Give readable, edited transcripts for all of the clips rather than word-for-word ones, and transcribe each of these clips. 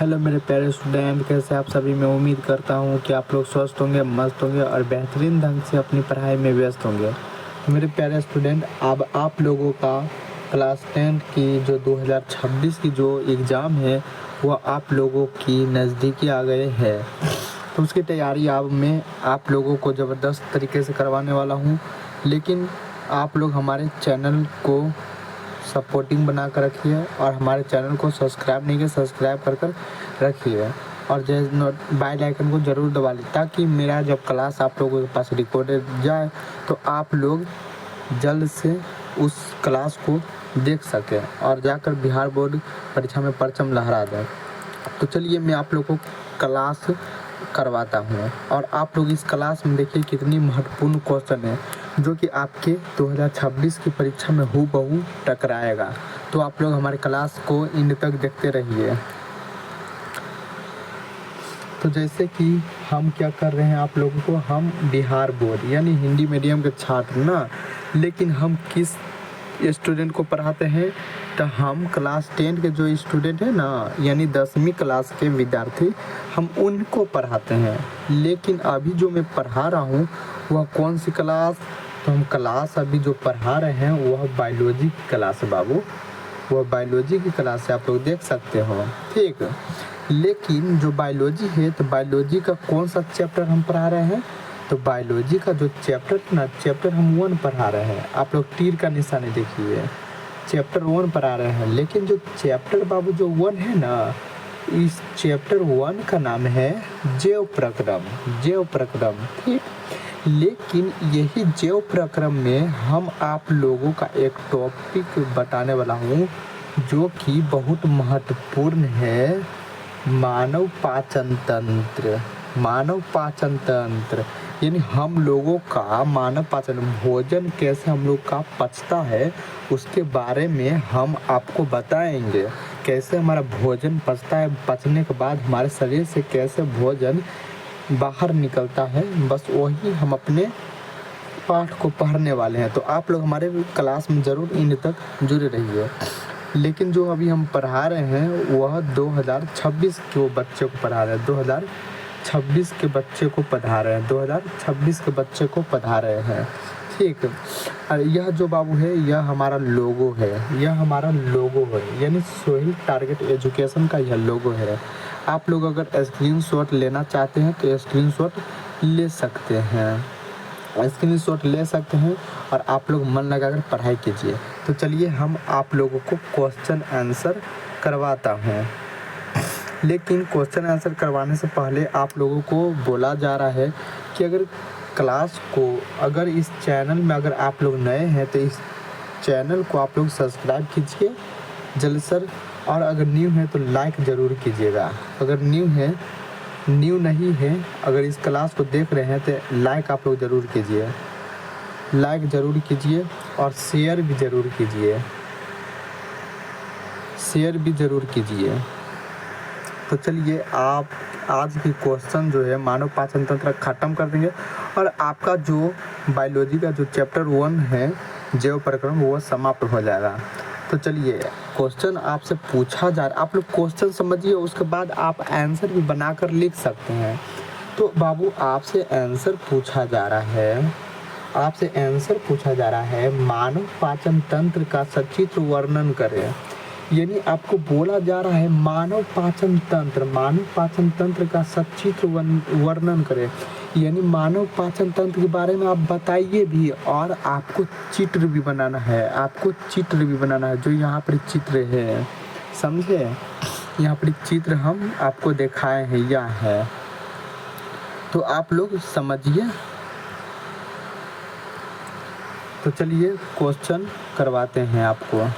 Hello मेरे प्यारे student, कैसे आप सभी। मैं उम्मीद करता हूँ कि आप लोग स्वस्थ होंगे, मस्त होंगे और बेहतरीन ढंग से अपनी पढ़ाई में व्यस्त होंगे। मेरे प्यारे स्टूडेंट, अब आप लोगों का क्लास 10 की जो 2026 की जो एग्ज़ाम है वह आप लोगों की नज़दीकी आ गए है। तो उसकी तैयारी अब मैं आप लोगों को ज़बरदस्त तरीके से करवाने वाला हूँ। लेकिन आप लोग हमारे चैनल को सपोर्टिंग बना कर रखिए और हमारे चैनल को सब्सक्राइब नहीं किया, सब्सक्राइब कर रखिए और बेल आइकन को ज़रूर दबा लीजिए ताकि मेरा जब क्लास आप लोगों के पास रिकॉर्डेड जाए तो आप लोग जल्द से उस क्लास को देख सकें और जाकर बिहार बोर्ड परीक्षा में परचम लहरा दें। तो चलिए मैं आप लोगों को क्लास करवाता हूँ और आप लोग इस क्लास में देखिए कितनी महत्वपूर्ण क्वेश्चन है जो कि आपके 2026 की परीक्षा में हूबहू टकराएगा। तो आप लोग हमारे क्लास को एंड तक देखते रहिए। तो जैसे कि हम क्या कर रहे हैं आप लोगों को, हम बिहार बोर्ड यानी हिंदी मीडियम के छात्र ना, लेकिन हम किस स्टूडेंट को पढ़ाते हैं तो हम क्लास 10 के जो स्टूडेंट है ना यानी 10वीं क्लास के विद्यार्थी, हम उनको पढ़ाते हैं। लेकिन अभी जो मैं पढ़ा रहा हूँ वह कौन सी क्लास, तो हम क्लास अभी जो पढ़ा रहे हैं वह बायोलॉजी की क्लास है बाबू, वह बायोलॉजी की क्लास है, आप लोग देख सकते हो। ठीक, लेकिन जो बायोलॉजी है तो बायोलॉजी का कौन सा चैप्टर हम पढ़ा रहे हैं, तो बायोलॉजी का जो चैप्टर ना, चैप्टर हम 1 पढ़ा रहे हैं। आप लोग तीर का निशान देखिए, चैप्टर 1 पढ़ा रहे हैं। लेकिन जो चैप्टर बाबू जो 1 है ना, इस चैप्टर 1 का नाम है जैव प्रक्रम, जैव प्रक्रम। ठीक, लेकिन यही जैव प्रक्रम में हम आप लोगों का एक टॉपिक बताने वाला हूँ जो कि बहुत महत्वपूर्ण है, मानव पाचन तंत्र। मानव पाचन तंत्र यानी हम लोगों का मानव पाचन, भोजन कैसे हम लोग का पचता है उसके बारे में हम आपको बताएंगे। कैसे हमारा भोजन पचता है, पचने के बाद हमारे शरीर से कैसे भोजन बाहर निकलता है, बस वही हम अपने पाठ को पढ़ने वाले हैं। तो आप लोग हमारे क्लास में ज़रूर इन तक जुड़े रहिए। लेकिन जो अभी हम पढ़ा रहे हैं वह 2026 के बच्चे को पढ़ा रहे हैं, 2026 के बच्चे को पढ़ा रहे हैं, 2026 के बच्चे को पढ़ा रहे हैं। ठीक, और यह जो बाबू है यह हमारा लोगो है, यह हमारा लोगो है यानी सोहेल टारगेट एजुकेशन का यह लोगो है। आप लोग अगर स्क्रीनशॉट लेना चाहते हैं तो स्क्रीनशॉट ले सकते हैं, स्क्रीनशॉट ले सकते हैं और आप लोग मन लगाकर पढ़ाई कीजिए। तो चलिए हम आप लोगों को क्वेश्चन आंसर करवाता हूँ। लेकिन क्वेश्चन आंसर करवाने से पहले आप लोगों को बोला जा रहा है कि अगर क्लास को, अगर इस चैनल में अगर आप लोग नए हैं तो इस चैनल को आप लोग सब्सक्राइब कीजिए जल्द सर, और अगर न्यू है तो लाइक ज़रूर कीजिएगा। अगर न्यू नहीं है, अगर इस क्लास को देख रहे हैं तो लाइक आप लोग ज़रूर कीजिए, लाइक ज़रूर कीजिए और शेयर भी ज़रूर कीजिए, शेयर भी ज़रूर कीजिए। तो चलिए आप आज की क्वेश्चन जो है मानव पाचन तंत्र ख़त्म कर देंगे और आपका जो बायोलॉजी का जो चैप्टर 1 है जैव प्रक्रम वो समाप्त हो जाएगा। तो चलिए क्वेश्चन आपसे पूछा जा रहा है, आप लोग क्वेश्चन समझिए, उसके बाद आप आंसर भी बनाकर लिख सकते हैं। तो बाबू आपसे आंसर पूछा जा रहा है, आपसे आंसर पूछा जा रहा है मानव पाचन तंत्र का सचित्र वर्णन करें। यानी आपको बोला जा रहा है मानव पाचन तंत्र, मानव पाचन तंत्र का सचित्र वर्णन करें। यानी मानव पाचन तंत्र के बारे में आप बताइए भी और आपको चित्र भी बनाना है, आपको चित्र भी बनाना है। जो यहाँ पर चित्र है समझे, यहाँ पर चित्र हम आपको दिखाए हैं, यह है, तो आप लोग समझिए। तो चलिए क्वेश्चन करवाते हैं आपको।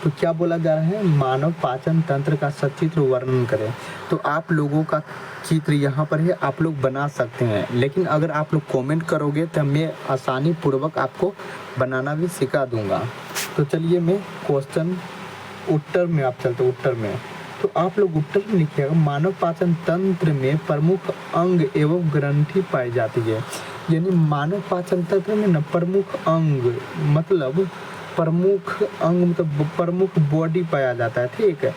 तो क्या बोला जा रहा है, मानव पाचन तंत्र का सचित्र वर्णन करें। तो आप लोगों का चित्र यहाँ पर है, आप लोग बना सकते हैं, लेकिन अगर आप लोग कमेंट करोगे तो मैं आसानी पूर्वक आपको बनाना भी सिखा दूंगा। तो चलिए मैं क्वेश्चन उत्तर में आप चलते, उत्तर में तो आप लोग उत्तर में लिखिएगा, मानव पाचन तंत्र में प्रमुख अंग एवं ग्रंथि पाई जाती है। यानी मानव पाचन तंत्र में न प्रमुख अंग मतलब प्रमुख बॉडी पाया जाता है। ठीक है,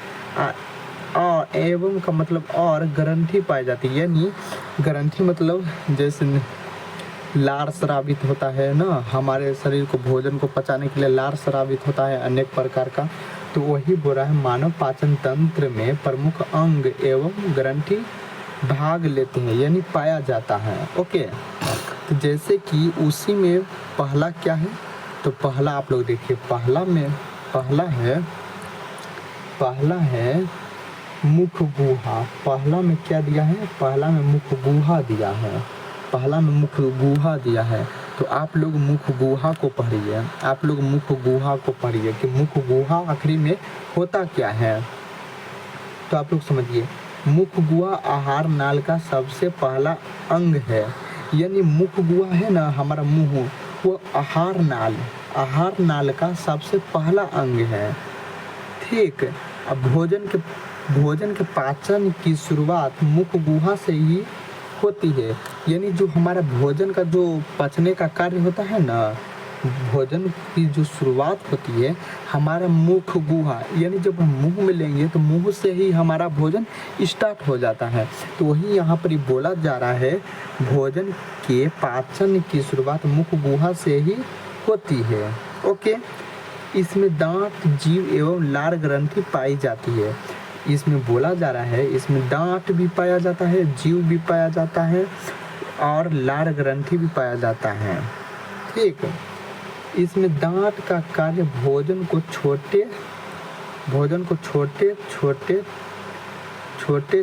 और एवं का मतलब और ग्रंथि पाई जाती है, यानी ग्रंथि मतलब जैसे लार स्रावित होता है ना, हमारे शरीर को भोजन को पचाने के लिए लार स्रावित होता है अनेक प्रकार का, तो वही बोल रहा है मानव पाचन तंत्र में प्रमुख अंग एवं ग्रंथि भाग लेते हैं, यानी पाया जाता है। ओके, तो जैसे कि उसी में पहला क्या है, तो पहला आप लोग देखिए, पहला है मुख गुहा। पहला में क्या दिया है, पहला में मुख गुहा दिया है, पहला में मुख गुहा दिया है। तो आप लोग मुख गुहा को पढ़िए, आप लोग मुख गुहा को पढ़िए कि मुख गुहा आखिरी में होता क्या है। तो आप लोग समझिए, मुख गुहा आहार नाल का सबसे पहला अंग है, यानी मुख गुहा है ना हमारा मुंह, वो आहार नाल का सबसे पहला अंग है। ठीक, अब भोजन के पाचन की शुरुआत मुख गुहा से ही होती है, यानी जो हमारा भोजन का जो पचने का कार्य होता है ना, भोजन की जो शुरुआत होती है हमारा मुख गुहा, यानी जब हम मुंह में लेंगे तो मुंह से ही हमारा भोजन स्टार्ट हो जाता है। तो वही यहाँ पर बोला जा रहा है, भोजन के पाचन की शुरुआत मुख गुहा से ही होती है। ओके, इसमें दांत, जीव एवं लार ग्रंथि पाई जाती है। इसमें बोला जा रहा है, इसमें दांत भी पाया जाता है, जीव भी पाया जाता है और लार ग्रंथि भी पाया जाता है। ठीक, इसमें दांत का कार्य भोजन को छोटे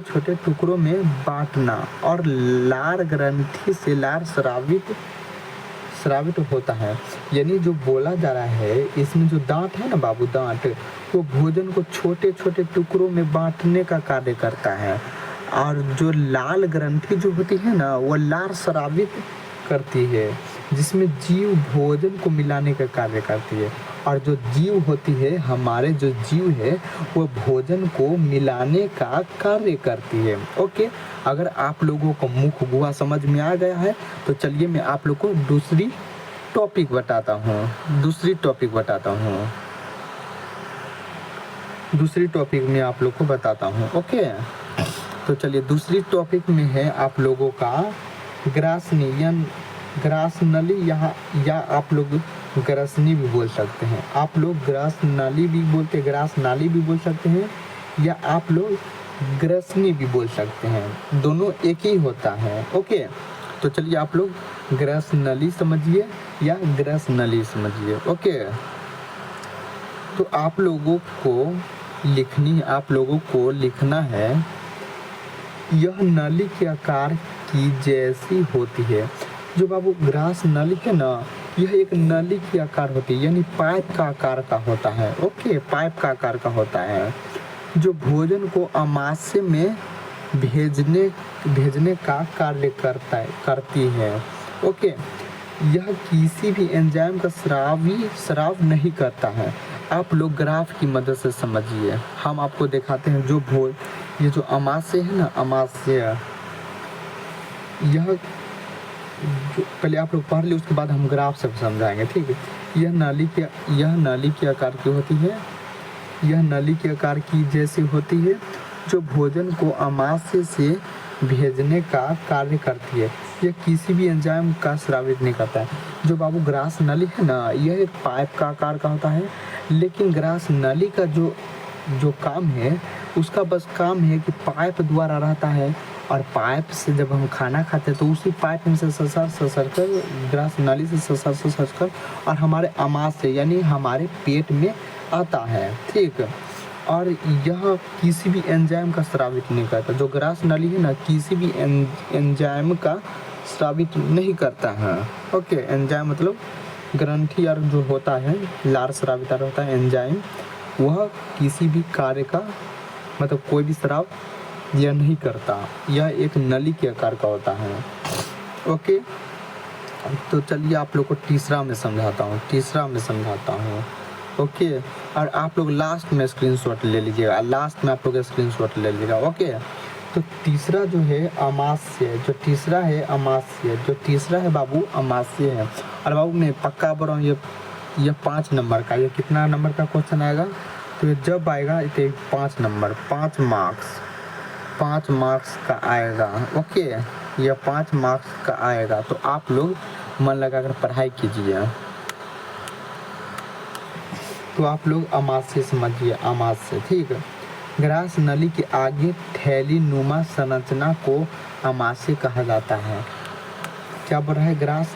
छोटे टुकड़ों में बांटना और लार ग्रंथि से लार स्रावित होता है। यानी जो बोला जा रहा है, इसमें जो दांत है ना बाबू, दांत वो भोजन को छोटे छोटे टुकड़ों में बांटने का कार्य करता है, और जो लाल ग्रंथि जो होती है ना वो लार स्रावित करती है, जिसमें जीव भोजन को मिलाने का कार्य करती है, और जो जीव होती है, हमारे जो जीव है वो भोजन को मिलाने का कार्य करती है। ओके, अगर आप लोगों को मुख गुहा समझ में आ गया है तो चलिए मैं आप लोग को दूसरी टॉपिक बताता हूँ। दूसरी टॉपिक में आप लोग को बताता हूँ। ओके, तो चलिए दूसरी टॉपिक में है आप लोगों का ग्रासनली, यहाँ या आप लोग ग्रसनी भी बोल सकते हैं, आप लोग ग्रासनाली भी बोलते, ग्रासनाली भी बोल सकते हैं, या आप लोग ग्रसनी भी बोल सकते हैं, दोनों एक ही होता है। ओके, तो चलिए आप लोग ग्रसनली समझिए या ग्रसनली समझिए। ओके, तो आप लोगों को लिखना है, यह नली के आकार की जैसी होती है। जो बाबू ग्रास नली है ना, यह एक नली की आकार होती है, यानी पाइप का आकार का होता है। ओके, पाइप का आकार का होता है, जो भोजन को आमाशय में भेजने का कार्य करती है। ओके, यह किसी भी एंजाइम का स्राव नहीं करता है। आप लोग ग्राफ की मदद से समझिए, हम आपको दिखाते हैं। ये जो आमाशय है ना, आमाशय, यह पहले आप लोग पढ़ ले, उसके बाद हम ग्राफ से समझाएंगे। ठीक है, यह नाली के आकार की होती है, यह नली के आकार की जैसी होती है, जो भोजन को आमाशय से भेजने का कार्य करती है। यह किसी भी एंजाइम का स्रावित नहीं करता है। जो बाबू ग्रास नली है ना, यह एक पाइप का आकार का होता है, लेकिन ग्रास नली का जो काम है, उसका बस काम है कि पाइप द्वारा रहता है, और पाइप से जब हम खाना खाते हैं तो उसी पाइप में से ससर कर, ग्रास नाली से ससर कर और हमारे आमाशय यानी हमारे पेट में आता है। ठीक, और यह किसी भी एंजाइम का स्रावित नहीं करता। जो ग्रास नाली है ना, किसी भी एंजाइम का स्रावित नहीं करता है। ओके, एंजाइम मतलब ग्रंथि और जो होता है लार स्रावित होता है एंजाइम, वह किसी भी कार्य का मतलब कोई भी स्राव यह नहीं करता। यह एक नली के आकार का होता है। ओके, तो चलिए आप लोग को तीसरा में समझाता हूँ। ओके, और आप लोग लास्ट में स्क्रीनशॉट ले लीजिएगा, ओके, तो तीसरा जो है आमाशय, जो तीसरा है बाबू आमाशय है। और बाबू मैं पक्का बोल रहा हूँ, ये 5 नंबर का, ये कितना नंबर का क्वेश्चन आएगा, तो जब आएगा तो 5 नंबर 5 मार्क्स का आएगा। ओके, यह 5 मार्क्स का आएगा। तो आप लोग मन लगाकर पढ़ाई कीजिए। तो आप लोग अमाशय समझिए, अमाशय, ठीक है। ग्रास नली के आगे थैली नुमा संरचना को अमाशय कहा जाता है। क्या बोल रहा है? ग्रास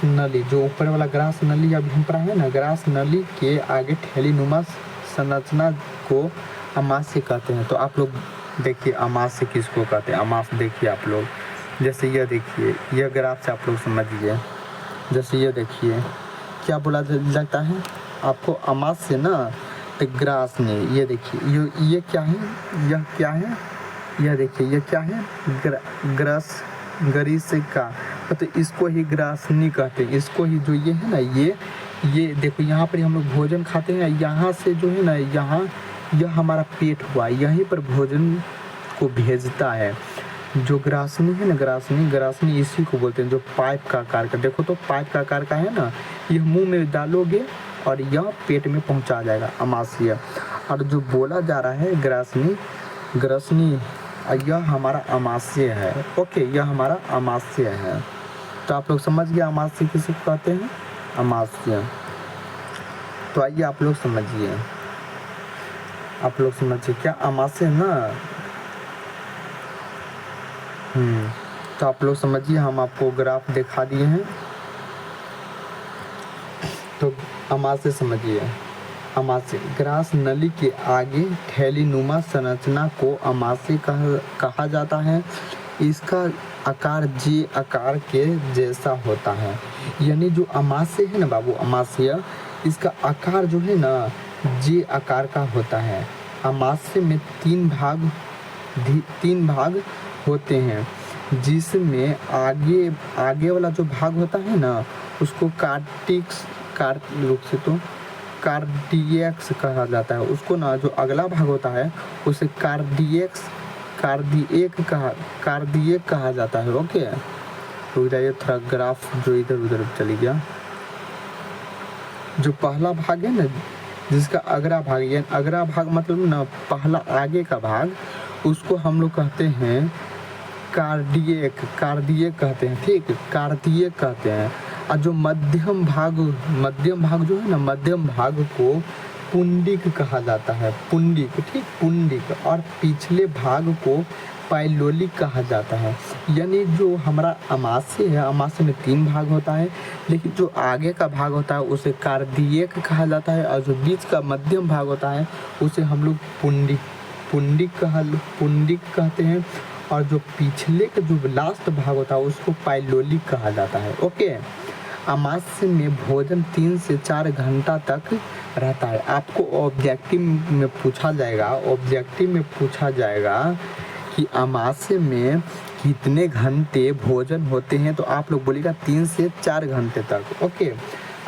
नली जो ऊपर वाला ग्रास नली अभी हम पढ़ा है ना, ग्रास नली के आगे थैली नुमा संरचना को अमाशय कहते हैं। तो आप लोग देखिए अमाशय किसको कहते हैं। अमाशय देखिए आप लोग, जैसे यह देखिए, यह ग्राफ से आप लोग समझिए। जैसे ये देखिए क्या बोला जाता है आपको, अमाशय ना, तो ग्रास ने, ये देखिए ये क्या है, यह क्या है, यह देखिए ये क्या है, गरीसिका, तो इसको ही ग्रासनी कहते हैं। इसको ही जो ये है ना, ये देखो यहाँ पर हम लोग भोजन खाते हैं, यहाँ से जो है ना, यहाँ यह हमारा पेट हुआ, यहीं पर भोजन को भेजता है। जो ग्रासनी है ना, ग्रासनी इसी को बोलते हैं, जो पाइप का आकार का, देखो तो पाइप का आकार का है ना, यह मुंह में डालोगे और यह पेट में पहुंचा जाएगा, अमाशय। और जो बोला जा रहा है ग्रासनी, यह हमारा अमाशय है। ओके, यह हमारा अमाशय है। तो आप लोग समझ गए अमाशय किसे कहते हैं, अमाशय। तो आइए आप लोग समझिए, क्या अमाशय ना, तो आप लोग समझिए, हम आपको ग्राफ दिखा दिए हैं। तो अमाशय समझिए, अमाशय ग्रास नली के आगे थैली नुमा संरचना को अमाशय कहा जाता है। इसका आकार जे आकार के जैसा होता है। यानी जो अमाशय है ना बाबू, अमाशय, इसका आकार जो है ना जे आकार का होता है। अमाशय में 3 भाग होते हैं, जिसमें आगे वाला जो भाग होता है ना, उसको कार्डियक्स कहा जाता है। उसको ना जो अगला भाग होता है उसे कार्डियक कहा जाता है। ओके, तो जाइए थोड़ा ग्राफ जो इधर उधर चली गया। जो पहला भाग है ना, जिसका अगला भाग, यानी अगला भाग मतलब ना पहला आगे का भाग, उसको हम लोग कहते हैं कार्डियक कहते हैं, ठीक, कार्डियक कहते हैं। और जो मध्यम भाग जो है ना, मध्यम भाग को पुंडिक कहा जाता है, पुंडिक, ठीक, पुंडिक। और पिछले भाग को पाइलोलिक कहा जाता है। यानी जो हमारा अमाशय है, अमाशय में 3 भाग होता है, लेकिन जो आगे का भाग होता है उसे कार्डियक कहा जाता है, और जो बीच का मध्यम भाग होता है उसे हम लोग पुंडिक कहते हैं। और जो पिछले का जो लास्ट भाग होता है उसको पाइलोलिक कहा जाता है। ओके, अमाशय में भोजन 3 से 4 घंटा तक रहता है। आपको ऑब्जेक्टिव में पूछा जाएगा कि अमाशय में कितने घंटे भोजन होते हैं, तो आप लोग बोलेगा 3 से 4 घंटे तक। ओके,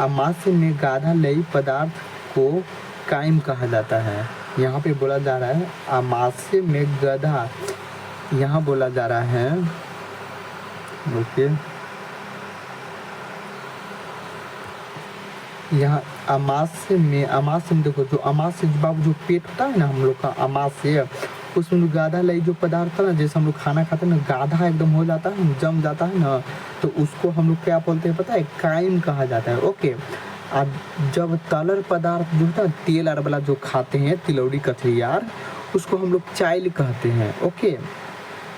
अमाशय में गाधा लई पदार्थ को कायम कहा जाता है। यहाँ पे बोला जा रहा है अमाशय में गधा, यहाँ बोला जा रहा है, ओके, यहाँ अमाशय में देखो, जो अमाशय बाबू जो पेट होता है ना हम लोग का अमाशय, उसमें जो गाधा लई जो पदार्थ है ना, जैसे हम लोग खाना खाते हैं ना, गाधा एकदम हो जाता है, जम जाता है ना, तो उसको हम लोग क्या बोलते हैं पता है, कायम कहा जाता है। ओके, अब जब तलर पदार्थ जो होता है, तेल आर वाला जो खाते हैं, तिलौड़ी कचरियार, उसको हम लोग चाइल कहते हैं। ओके,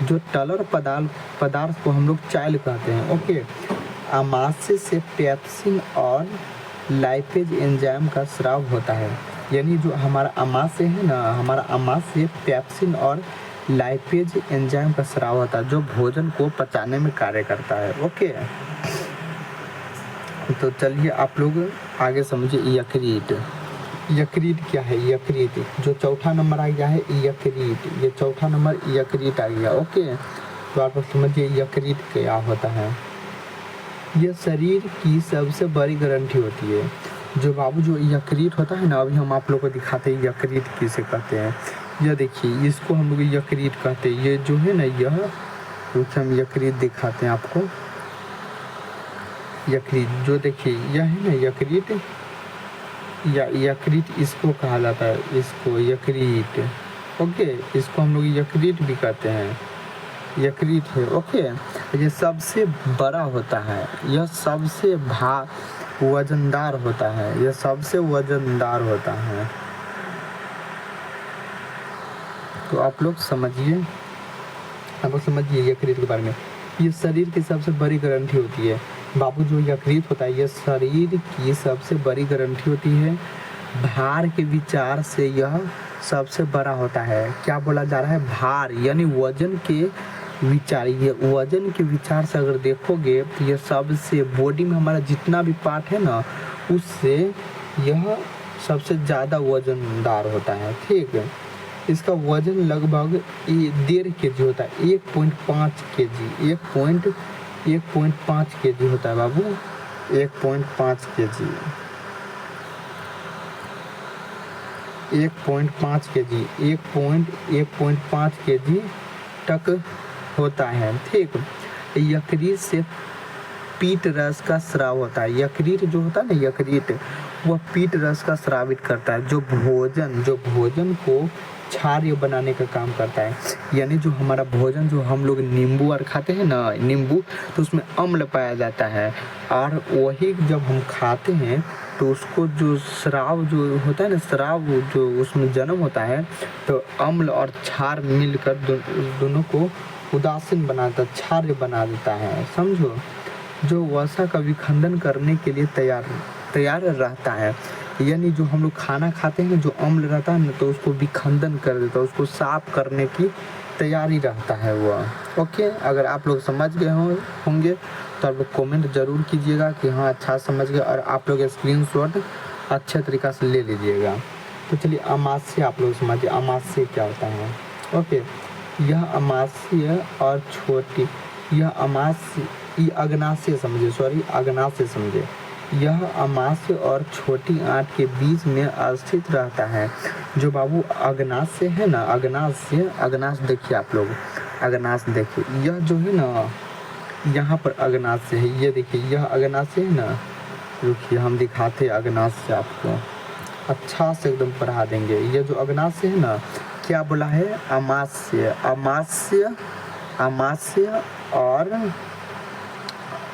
जो तलर पदार्थ को हम लोग चाइल कहते हैं। ओके, अमाशय से पेप्सिन और लाइपेज एंजाइम का स्राव होता है। यानी जो हमारा अमाशय है ना, हमारा अमाशय पेप्सिन और लाइपेज एंजाइम का स्राव होता है, जो भोजन को पचाने में कार्य करता है। ओके, तो चलिए आप लोग आगे समझिए। यकृत क्या है, यकृत जो चौथा नंबर आ गया है, यकृत, ये चौथा नंबर यकृत आ गया। ओके, तो आप लोग समझिए यकृत क्या होता है। यह शरीर की सबसे बड़ी ग्रंथि होती है। जो बाबू जो यकृत होता है ना, अभी हम आप लोग को दिखाते हैं यकृत किसे कहते हैं। यह देखिए, इसको हम लोग यकृत कहते हैं। ये जो है ना, यह हम यकृत दिखाते हैं आपको। यकृत जो देखिए, यह है ना यकृत, या यकृत इसको कहा जाता है, इसको यकृत। ओके, इसको हम लोग यकृत भी कहते हैं, यकृत है। ओके, ये सबसे बड़ा होता है, यह सबसे वजनदार होता है, यह सबसे वजनदार होता है। तो आप लोग समझिए, यकृत के बारे में। ये शरीर की सबसे बड़ी ग्रंथि होती है बाबू। जो यकृत होता है यह शरीर की सबसे बड़ी ग्रंथि होती है। भार के विचार से यह सबसे बड़ा होता है। क्या बोला जा रहा है? भार यानी वजन के विचार। ये वजन के विचार से अगर देखोगे तो यह सबसे, बॉडी में हमारा जितना भी पार्ट है ना, उससे यह सबसे ज़्यादा वजनदार होता है। ठीक है, इसका वजन लगभग 1.5 kg होता है, 1.5 kg, 1.5 kg होता है बाबू, 1.5 kg, 1.5 kg, 1.5 kg तक होता है। ठीक, यकृत से पीट रस का स्राव होता है। यकृत जो होता है ना, यकृत वह पीट रस का स्रावित करता है, जो भोजन को क्षारीय बनाने का काम करता है। यानी जो हमारा भोजन, जो हम लोग नींबू और खाते हैं ना, नींबू, तो उसमें अम्ल पाया जाता है, और वही जब हम खाते हैं तो उसको जो स्राव जो होता है ना, स्राव जो उसमें जन्म होता है, तो अम्ल और क्षार मिलकर दोनों को उदासीन बनाता, क्षार्य बना देता है। समझो, जो वसा का विखंडन करने के लिए तैयार रहता है। यानी जो हम लोग खाना खाते हैं, जो अम्ल रहता है ना, तो उसको विखंडन कर देता है, उसको साफ करने की तैयारी रहता है वह। ओके, अगर आप लोग समझ गए होंगे तो आप लोग कमेंट जरूर कीजिएगा कि हाँ अच्छा समझ गए, और आप लोग स्क्रीनशॉट अच्छे तरीक़ा से ले लीजिएगा। तो चलिए, अमास्य आप लोग समझिए, अमास्य क्या होता है। ओके, यह अमास्य और छोटी, यह अमास्य, अग्नाशय समझिए, अग्नाशय समझिए। यह अमाशय और छोटी आंत के बीच में स्थित रहता है। जो बाबू अग्नाशय है ना, अग्नाशय देखिए आप लोग, अग्नाशय देखिए, यह जो है ना, यहाँ पर अग्नाशय है, ये देखिए, यह अग्नाशय है ना। रुकिए, हम दिखाते हैं अग्नाशय आपको, अच्छा से एकदम पढ़ा देंगे। ये जो अग्नाशय है ना, क्या बोला है? अमाशय,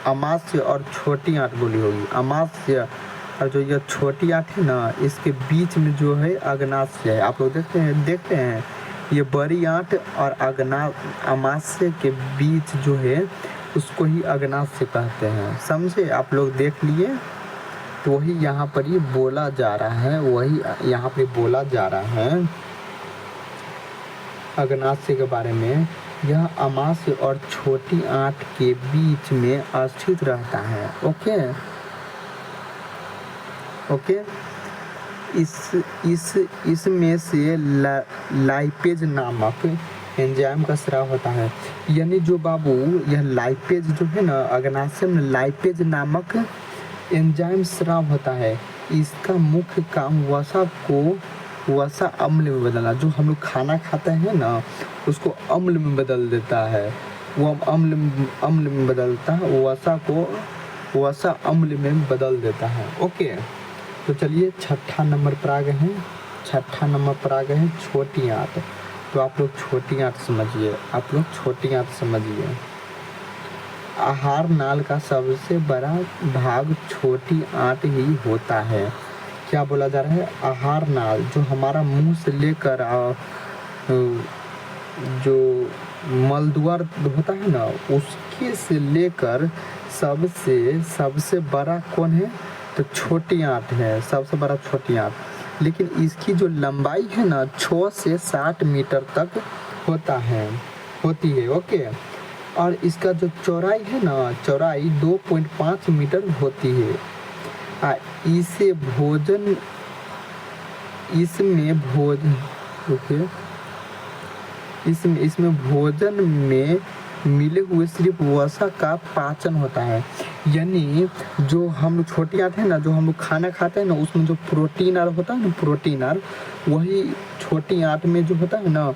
अमाशय और छोटी आंत बोली होगी। अमाशय और जो ये छोटी आंत है ना, इसके बीच में जो है अग्नाशय है। आप लोग देखते हैं ये बड़ी आंत और अमाशय के बीच जो है उसको ही अग्नाशय कहते हैं। समझे? आप लोग देख लिए, तो वही यहाँ पर ये बोला जा रहा है, वही यहाँ पे बोला जा रहा है अग्नाशय के बारे में। यह अमाशय और छोटी आंत के बीच में स्थित रहता है। ओके, इसमें से लाइपेज नामक एंजाइम का स्राव होता है। यानी जो बाबू यह लाइपेज जो है ना, अग्नाशय में लाइपेज नामक एंजाइम स्राव होता है। इसका मुख्य काम वसा अम्ल में बदलना। जो हम लोग खाना खाते हैं ना, उसको अम्ल में बदल देता है, वो अम्ल में बदलता है, वसा अम्ल में बदल देता है। ओके, तो चलिए छठा नंबर पर आ गए हैं छोटी आंत। तो आप लोग छोटी आंत समझिए, आहार नाल का सबसे बड़ा भाग छोटी आंत ही होता है। क्या बोला जा रहा है? आहार नाल, जो हमारा मुंह से लेकर जो मलद्वार होता है ना, उसके से लेकर सबसे बड़ा कौन है? तो छोटी आंत है, सबसे बड़ा छोटी आंत। लेकिन इसकी जो लंबाई है ना, 6 से 60 मीटर तक होती है। ओके, और इसका जो चौड़ाई है ना, चौड़ाई 2.5 मीटर होती है। इसमें भोजन में मिले हुए सिर्फ वसा का पाचन होता है। यानी जो हम लोग छोटी आंत है ना, जो हम लोग खाना खाते हैं ना, उसमें जो प्रोटीन आर होता है ना, प्रोटीन आर, वही छोटी आंत में जो होता है ना,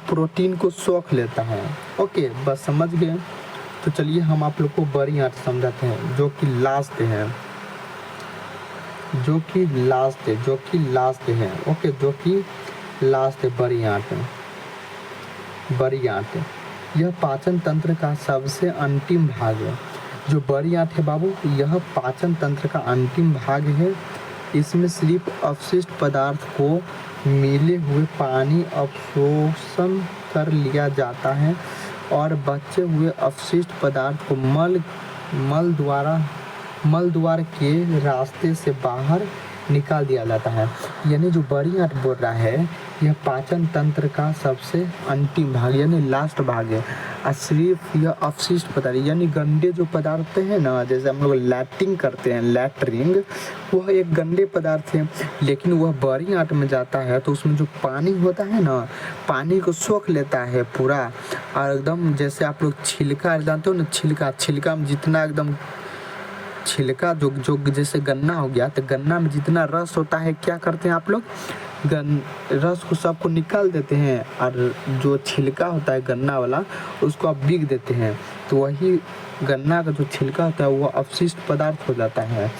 प्रोटीन को सोख लेता है। ओके, बस समझ गए। तो चलिए हम आप लोग को बड़ी आंत समझाते हैं, जो कि लास्ट है। जो कि लास्ट है ओके, जो कि लास्ट है बड़ी आंत। यह पाचन तंत्र का सबसे अंतिम भाग है। जो बड़ी आंत है बाबू, यह पाचन तंत्र का अंतिम भाग है। इसमें सिर्फ अपशिष्ट पदार्थ को मिले हुए पानी अवशोषण कर लिया जाता है और बचे हुए अपशिष्ट पदार्थ को मल द्वार के रास्ते से बाहर निकाल दिया जाता है। यानी जो बड़ी आंत बोल रहा है, यह पाचन तंत्र का सबसे अंतिम भाग यानी लास्ट भाग है। और सिर्फ यह अपशिष्ट पदार्थ यानी गंदे जो पदार्थ हैं ना, जैसे हम लोग लैट्रिंग करते हैं, लैट्रिंग वह एक गंदे पदार्थ है, लेकिन वह बड़ी आंत में जाता है तो उसमें जो पानी होता है ना, पानी को सोख लेता है पूरा। और एकदम जैसे आप लोग छिलका जानते हो ना, छिलका में जितना एकदम छिलका जो जैसे गन्ना हो गया, तो गन्ना में जितना रस होता है क्या करते हैं आप लोग, रस को सबको निकाल देते हैं और जो छिलका होता है गन्ना वाला उसको आप बीग देते हैं, तो वही गन्ना का जो छिलका होता है वो अपशिष्ट पदार्थ हो जाता है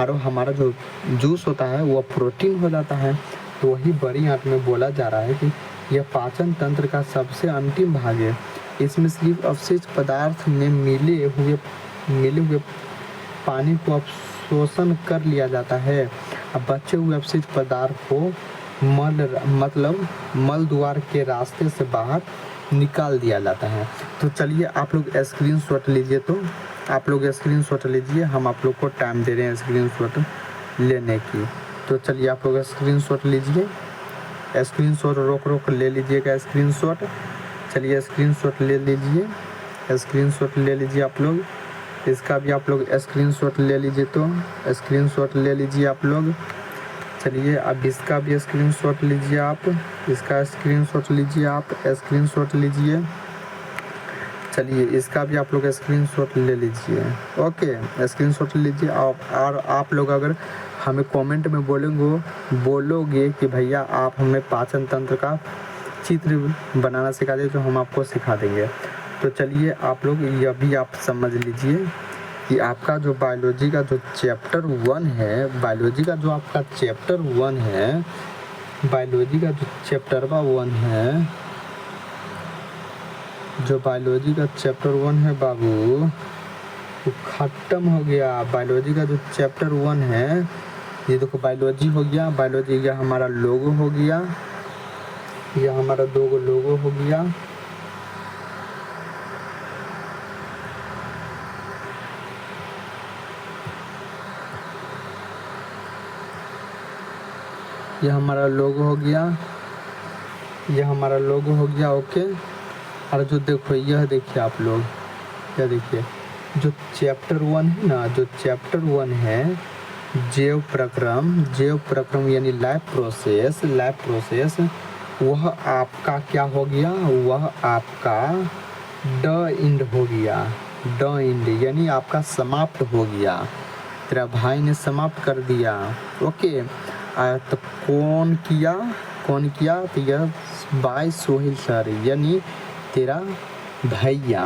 और हमारा जो जूस होता है वो प्रोटीन हो जाता है। तो वही बड़ी आंत में बोला जा रहा है कि यह पाचन तंत्र का सबसे अंतिम भाग है। इसमें सिर्फ अपशिष्ट पदार्थ में मिले हुए पानी को अवशोषण कर लिया जाता है। अब बचे हुए अपशिष्ट पदार्थ को मल द्वार के रास्ते से बाहर निकाल दिया जाता है। तो चलिए आप लोग स्क्रीनशॉट लीजिए, हम आप लोग को टाइम दे रहे हैं स्क्रीनशॉट लेने की। तो चलिए आप लोग स्क्रीनशॉट लीजिए, रोक ले लीजिएगा स्क्रीनशॉट। चलिए स्क्रीनशॉट ले लीजिए आप लोग, इसका भी आप लोग स्क्रीनशॉट ले लीजिए। तो स्क्रीनशॉट ले लीजिए आप लोग। चलिए अब इसका भी स्क्रीनशॉट लीजिए आप, स्क्रीनशॉट लीजिए। चलिए इसका भी आप लोग स्क्रीनशॉट ले लीजिए। ओके, स्क्रीनशॉट लीजिए। और आप लोग अगर हमें कमेंट में बोलोगे कि भैया आप हमें पाचन तंत्र का चित्र बनाना सिखा दें, तो हम आपको सिखा देंगे। तो चलिए आप लोग यह भी आप समझ लीजिए कि आपका जो बायोलॉजी का जो चैप्टर 1 है, बायोलॉजी का जो चैप्टर 1 है बाबू, वो ख़त्म हो गया। बायोलॉजी का जो चैप्टर 1 है, ये देखो बायोलॉजी हो गया, यह हमारा लोगो हो गया, यह हमारा 2 लोगो हो गया। यह हमारा लोगो हो गया, ओके। और जो देखो यह देखिए आप लोग, यह देखिए जो चैप्टर 1 है ना, जैव प्रक्रम यानी लाइफ प्रोसेस, वह आपका क्या हो गया, वह आपका ड इंड हो गया, यानी आपका समाप्त हो गया, तेरा भाई ने समाप्त कर दिया। ओके, तो कौन किया, तो यह बाय सोहेल सर, यानी तेरा भैया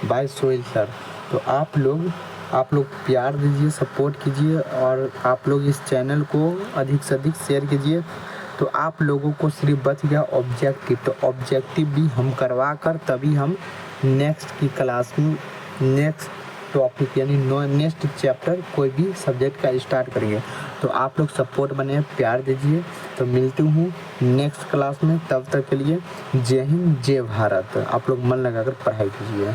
बाय सोहेल सर। तो आप लोग प्यार दीजिए, सपोर्ट कीजिए और आप लोग इस चैनल को अधिक से अधिक शेयर कीजिए। तो आप लोगों को सिर्फ बच गया ऑब्जेक्टिव, तो ऑब्जेक्टिव भी हम करवा कर तभी हम नेक्स्ट की क्लास में नेक्स्ट टॉपिक यानी नेक्स्ट चैप्टर कोई भी सब्जेक्ट का स्टार्ट करेंगे। तो आप लोग सपोर्ट बने, प्यार दीजिए। तो मिलती हूँ नेक्स्ट क्लास में, तब तक के लिए जय हिंद जय भारत। आप लोग मन लगाकर पढ़ाई कीजिए।